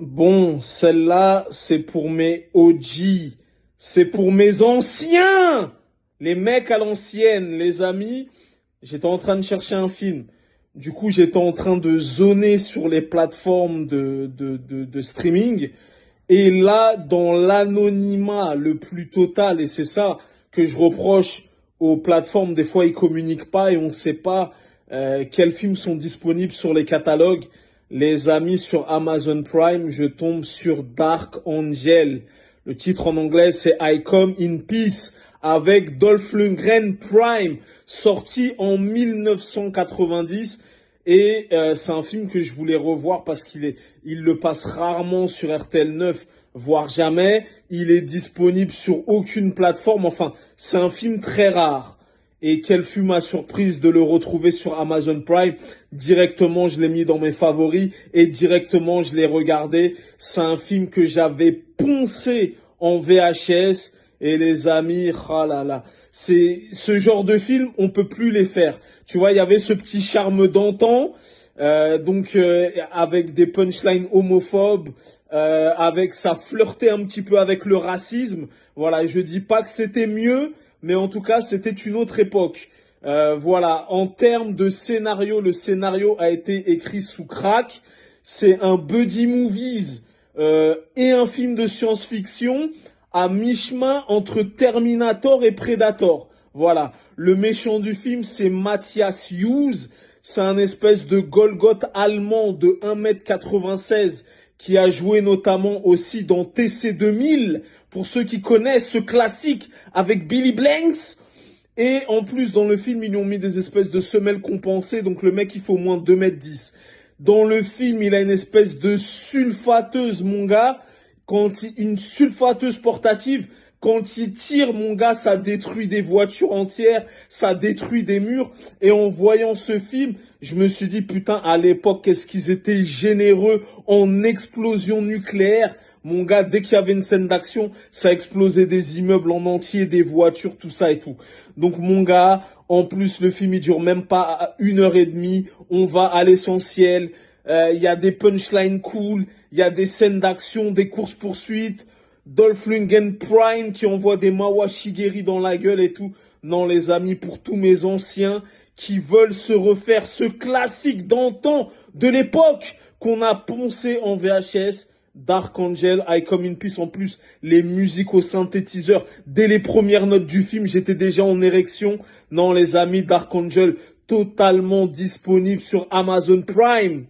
Bon, celle-là, c'est pour mes OG. C'est pour mes anciens. Les mecs à l'ancienne, les amis. J'étais en train de chercher un film. Du coup, j'étais en train de zoner sur les plateformes de streaming. Et là, dans l'anonymat le plus total, et c'est ça que je reproche aux plateformes, des fois ils communiquent pas et on ne sait pas quels films sont disponibles sur les catalogues. Les amis, sur Amazon Prime, je tombe sur Dark Angel. Le titre en anglais, c'est I Come in Peace, avec Dolph Lundgren Prime, sorti en 1990. Et c'est un film que je voulais revoir parce il le passe rarement sur RTL 9, voire jamais. Il est disponible sur aucune plateforme. Enfin, c'est un film très rare. Et quelle fut ma surprise de le retrouver sur Amazon Prime. Directement, je l'ai mis dans mes favoris et directement, je l'ai regardé. C'est un film que j'avais poncé en VHS. Et les amis, ah là là, c'est ce genre de film, on peut plus les faire. Tu vois, il y avait ce petit charme d'antan, avec des punchlines homophobes, avec ça flirtait un petit peu avec le racisme. Voilà, je dis pas que c'était mieux, mais en tout cas, c'était une autre époque. Voilà, en termes de scénario, le scénario a été écrit sous crack. C'est un buddy movies et un film de science-fiction à mi-chemin entre Terminator et Predator. Voilà. Le méchant du film, c'est Matthias Hughes. C'est un espèce de Golgoth allemand de 1,96 m qui a joué notamment aussi dans TC 2000, pour ceux qui connaissent ce classique avec Billy Blanks. Et en plus, dans le film, ils lui ont mis des espèces de semelles compensées. Donc le mec, il faut au moins 2,10 m. Dans le film, il a une espèce de sulfateuse, mon gars. Une sulfateuse portative, quand il tire, mon gars, ça détruit des voitures entières, ça détruit des murs. Et en voyant ce film, je me suis dit, putain, à l'époque, qu'est-ce qu'ils étaient généreux en explosion nucléaire. Mon gars, dès qu'il y avait une scène d'action, ça explosait des immeubles en entier, des voitures, tout ça et tout. Donc, mon gars, en plus, le film, il dure même pas 1 h 30. On va à l'essentiel. Il y a des punchlines cool. Il y a des scènes d'action, des courses-poursuites. Dolph Lundgren Prime qui envoie des Mawa Shigeri dans la gueule et tout. Non, les amis, pour tous mes anciens qui veulent se refaire ce classique d'antan, de l'époque qu'on a poncé en VHS, Dark Angel, I Come in Peace. En plus, les musiques au synthétiseur, dès les premières notes du film, j'étais déjà en érection. Non, les amis, Dark Angel, totalement disponible sur Amazon Prime.